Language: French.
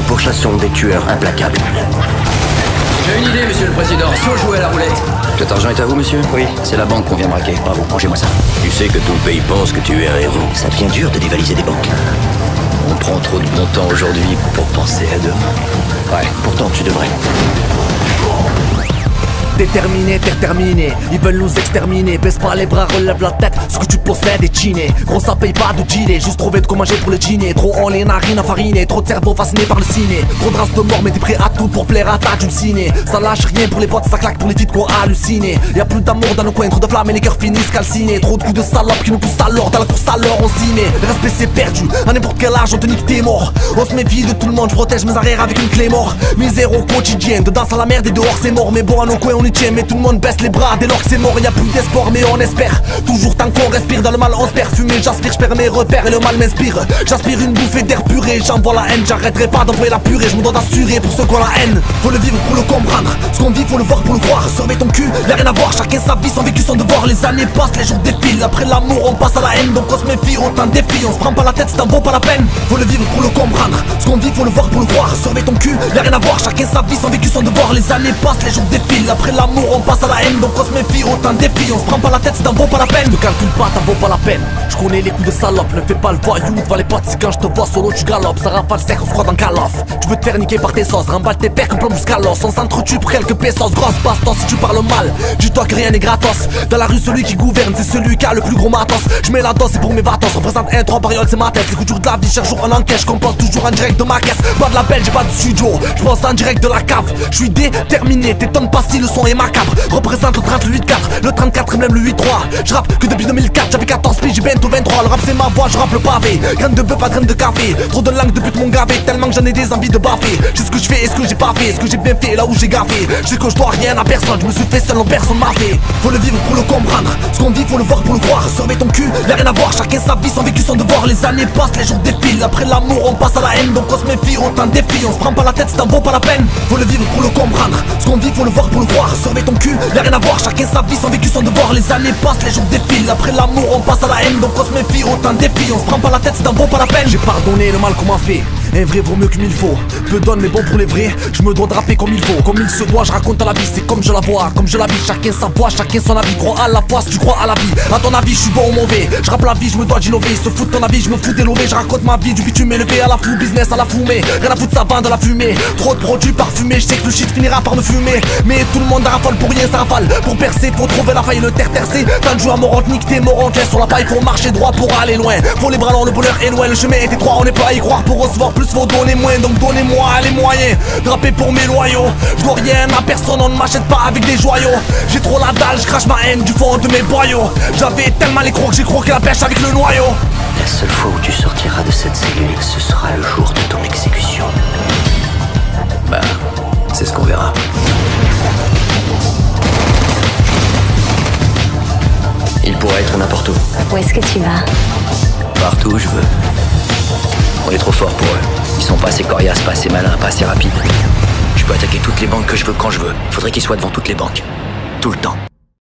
pourchassons des tueurs implacables. J'ai une idée, monsieur le président. Si on jouait à la roulette. Cet argent est à vous, monsieur? Oui. C'est la banque qu'on vient braquer. Bravo, mangez-moi ça. Tu sais que tout le pays pense que tu es un héros. Ça devient dur de dévaliser des banques. On prend trop de bon temps aujourd'hui pour penser à demain. Ouais, pourtant tu devrais. Déterminé, déterminé, ils veulent nous exterminer. Baisse pas les bras, relève la tête, ce que tu possèdes est chiné. Gros ça paye pas de dealer, juste trouver de quoi manger pour le dîner. Trop en les narines enfarinées, trop de cerveaux fascinés par le ciné. Trop de races de mort mais t'es prêt à tout pour plaire à ta dulcinée. Ça lâche rien pour les potes, ça claque pour les titres qu'on halluciné. Y'a plus d'amour dans nos coins, trop de flammes et les cœurs finissent calcinés. Trop de coups de salope qui nous poussent alors dans la course à l'or on ciné. Le respect c'est perdu, à n'importe quel âge on te nique t'es mort. On se méfie de tout le monde, je protège mes arrières avec une clé mort. Misère au quotidien, dedans à la merde et dehors c'est mort. Mais bon à nos coins on y tient, mais tout le monde baisse les bras dès lors que c'est mort, y'a plus d'espoir mais on espère. Toujours tant qu'on respire, dans le mal on se perd. Fumer j'aspire, je perds mes repères et le mal m'inspire. J'aspire une bouffée d'air puré, j'envoie la haine. J'arrêterai pas d'envoyer la purée, je me dois d'assurer pour ceux qui ont la haine. Faut le vivre pour le comprendre, ce qu'on vit faut le voir pour le croire. Surveille ton cul, y'a rien à voir, chacun sa vie, son vécu, son devoir. Les années passent, les jours défilent, après l'amour on passe à la haine. Donc on se méfie, autant de défis, on se prend pas la tête, ça en vaut pas la peine. Faut le vivre pour le comprendre, ce qu'on vit faut le voir pour le croire. Surveille ton cul, y'a rien à voir, chacun sa vie, son vécu, son devoir. Les années passent, les jours défilent, après l'amour on passe à la haine. Donc on se méfie, autant de défis, on se prend pas la tête, ça en vaut pas la peine. Ne calcule pas, t'en vaut pas la peine. Je connais les coups de salope, ne fais pas le voyou devant les potes. Si quand je te vois solo tu galopes, ça rafale sec, on se croit dans Call of. Tu veux te faire niquer par tes sauces, remballe tes pères comme plus calos. On s'entretue pour quelques pesos, grosse baston. Si tu parles mal, dis-toi que rien n'est gratos. Dans la rue celui qui gouverne c'est celui qui a le plus gros matos. Je mets la dose c'est pour mes vatos, représente un 3 pariole c'est ma tête. Les coups durs de la vie, chaque jour en enquête, je compose toujours en direct de ma caisse. Pas de la belle, j'ai pas de studio, je pense en direct de la cave. Je suis déterminé, t'étonnes pas si le son est macabre. Représente le 30, le 8-4, le 34 et même le 8-3. Je rappe que depuis 2004, j'avais 14 piges, j'ai bientôt 23. Le rap c'est ma voix, je rappe le pavé. Graine de bœuf, pas graine de café. Trop de langue de pute mon gavé, tellement que j'en ai des envies de baffer. Je sais ce que je fais et ce que j'ai pas fait, ce que j'ai bien fait là où j'ai gaffé. Je sais que je dois rien à personne, je me suis fait seul, personne m'a fait. Faut le vivre pour le comprendre, ce qu'on vit faut le voir pour le croire. Surveille ton cul, y'a rien à voir, chacun sa vie, son vécu, son devoir. Les années passent, les jours défilent, après l'amour on passe à la haine. Donc on se méfie, autant de défis, on se prend pas la tête, ça en vaut pas la peine. Faut le vivre pour le comprendre, ce qu'on vit faut le voir pour le croire. Surveille ton cul, y'a rien à voir, chacun sa vie, son vécu, son devoir. Les années passent, les jours défilent, après l'amour on passe à la haine. Donc on se méfie, autant de défis, on se prend pas la tête, ça en vaut pas la peine. J'ai pardonné le mal qu'on m'a fait, un vrai vaut mieux que mille faux. Peu donne mais bon pour les vrais, je me dois de rapper comme il faut. Comme il se doit, je raconte à la vie, c'est comme je la vois, comme je la vis. Chacun sa voix, chacun son avis, crois à la foi si tu crois à la vie. À ton avis, je suis bon ou mauvais, je rappe la vie, je me dois d'innover. Se fout de ton avis, je me fous d'élever, je raconte ma vie, du bitume élevé à la fou, business à la fumée. Rien à foutre, ça vend de la fumée, trop de produits parfumés, je sais que le shit finira par me fumer. Mais tout le monde raffole pour rien, ça rafale. Pour percer, faut trouver la faille, le tercer. Tant de jouer à Morante, nique tes Morante, laisse sur la paille, faut marcher droit pour aller loin. Faut les bras longs, le bonheur est loin, le chemin est étroit, on n'est pas à y croire. Pour recevoir plus, faut donner moins, donc donnez-moi les moyens de rapper pour mes loyaux. Je dois rien à personne, on ne m'achète pas avec des joyaux. J'ai trop la dalle, je crache ma haine du fond de mes boyaux. J'avais tellement les crocs que j'ai croqué la pêche avec le noyau. La seule fois où tu sortiras de cette cellule, ce sera le jour de ton exécution. Bah, c'est ce qu'on verra. Il pourrait être n'importe où. Où est-ce que tu vas? Partout où je veux. On est trop fort pour eux. Ils sont pas assez coriaces, pas assez malins, pas assez rapides. Je peux attaquer toutes les banques que je veux quand je veux. Faudrait qu'ils soient devant toutes les banques. Tout le temps.